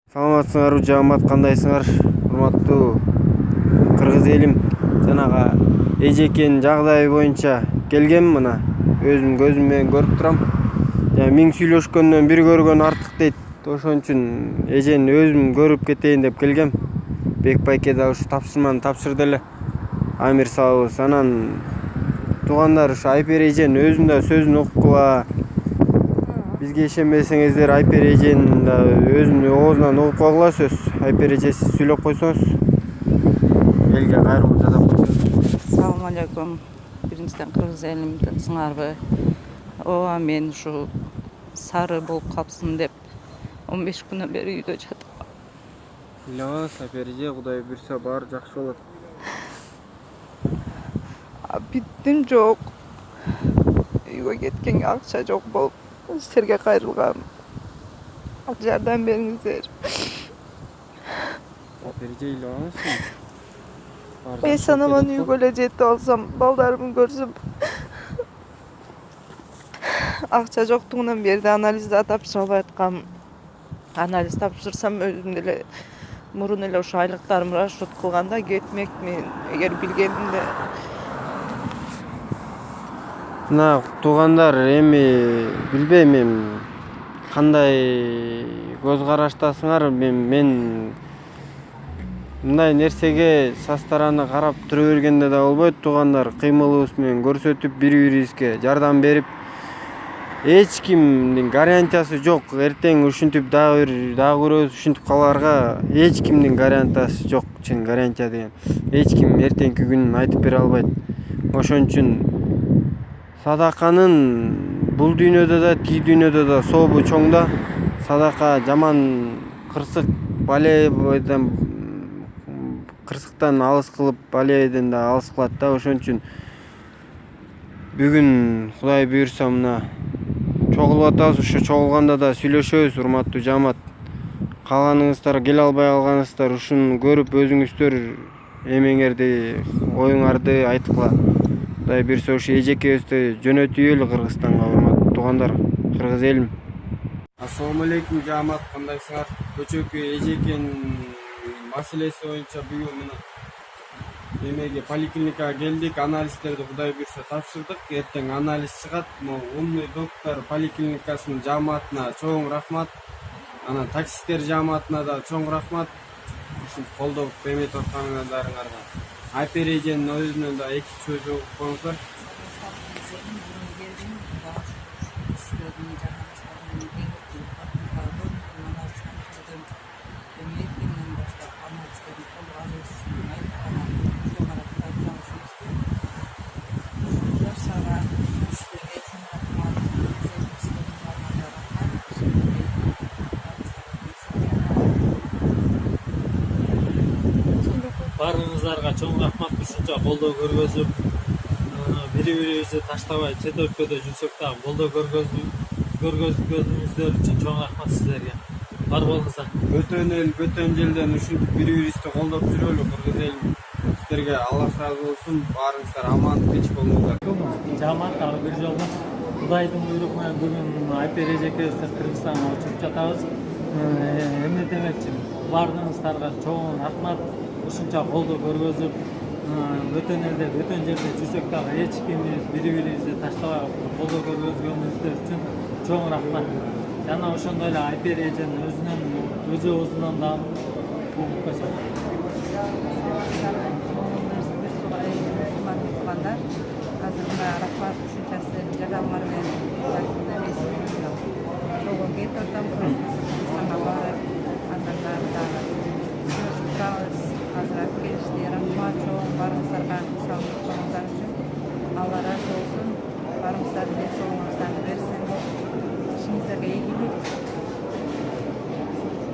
Саламатсыңарбы жамаат, кандайсыңар? Урматтуу кыргыз элим, жанагы эжекенин жагдайы боюнча келгем мына. Өзүм көзүм менен көрүп турам. Жана миң сүйлөшкөндөн бир көргөн артык дейт. Ошон үчүн эжени өзүм көрүп кетейин деп келгем. Бек байке да ушу тапшырманы тапшырды эле. Амир салабыз. Анан туугандар ушу Айпер эженин өзүнүн да сөзүн уккула. Бизге ишенбесеңиздер, Айпер эженин да өзүнүн оозунан угуп койгула сөз. Айпер эже, сиз сүйлөп койсоңуз. Элге кайрылуу жасап койсоңуз. Assalomu alaykum. Биринчиден кыргыз элим, тынчсыңарбы? Ооба, мен ушу сары болуп калыпсың деп 15 күнөн бери үйдө жатып. Ыйлабаңыз, Айпер эже, Кудай буйрса баары жакшы болот. Биттим жок. Үйгө кеткенге акча жок болуп, силерге кайрылгам. Жардам бериңиздер. Айпер эже, ыйлабаңыз. Мен санаман үйгө эле жетип алсам, балдарымды көрсөм. Акча жоктугунан бери анализ да тапшыра албай аткам. Анализ тапшырсам өзүм деле мурун эле ушу айлыктарым расчет кылганда кетмекмин. Эгер билгенимде. Мына туугандар, эми билбейм, эми кандай көз караштасыңар. Мен мындай нерсеге со стороны карап тура бергенде да болбойт. Туугандар, кыймылыбыз менен көрсөтүп, бири-бирибизге жардам берип, эч кимдин гарантиясы жок. Эртең ушинтип дагы көрөбүз, ушинтип каларга эч кимдин гарантиясы жок. Чын гарантия деген эч ким эртеңки күнүн айтып бере албайт. Ошон үчүн садаканын бул дүйнөдө да, тиги дүйнөдө да сообу чоң да. Садака жаман кырсык балейден, кырсыктан алыс кылып, балейден да алыс кылат да. Ошон үчүн бүгүн Кудай буйрса мына чогулуп атабыз. Ушу чогулганда да сүйлөшөбүз, урматтуу жамаат. Калганыңыздар, келе албай калганыңыздар ушуну көрүп өзүңүздөр эмеңерди, оюңарды айткыла. Кудай буйрса ушу эжекебизди жөнөтүйлү Кыргызстанга, урматтуу туугандар, кыргыз элим. Ассаламу алейкум жамаат, кандайсыңар? Көчөкү эжекенин маселеси боюнча бүгүн мына эмеге поликлиникага келдик. Анализдерди Кудай буйрса тапшырдык. Эртең анализ чыгат. Могу умный доктор поликлиникасынын жааматына чоң рахмат. Анан таксисттер жааматына да чоң рахмат. Ушинтип колдоп эметип аткандарыңарга. Айпер эженин өзүнөн да эки сөз угуп коюңуздар. Баарыңыздарга чоң рахмат. Ушунча колдоо көргөзүп, бири-бирибизди таштабай чет өлкөдө жүрсөк дагы колдоо көргөзгөнүңүздөр үчүн чоң рахмат сиздерге. Бар болуңуздар. Өтөн эл, өтөн жылдан ушинтип бири-бирибизди колдоп жүрөлү, кыргыз элим. Сиздерге Аллах разы болсун. Баарыңыздар аман, тынч болуңуздар. Жамаат, дагы бир жолу Кудайдын буйругу менен бүгүн Айпер эжекебизди Кыргызстанга учуруп жатабыз. Эмне демекчи, баарыңыздарга чоң рахмат. Ушунча колдоо көргөзүп, өтөн элде, өтөн жерде жүрсөк дагы эч кимибиз бири-бирибизди таштабай колдоо көргөзгөнүңүздөр үчүн чоң рахмат. Жана ошондой эле Айпер эженин өз оозунан дагы угуп койсок. Азыр мына рахмат ушунчасы жардамыңар менен чогуу кетип атам. Кыргызстанга барып, андан дагы турабыз. Азыр алып келишти. Рахмат чоң баарыңыздарга, саламат болуңуздар үчүн. Алла ыраазы болсун. Баарыңыздардын ден соолугуңуздарны берсин. Ишиңиздерге ийгилик.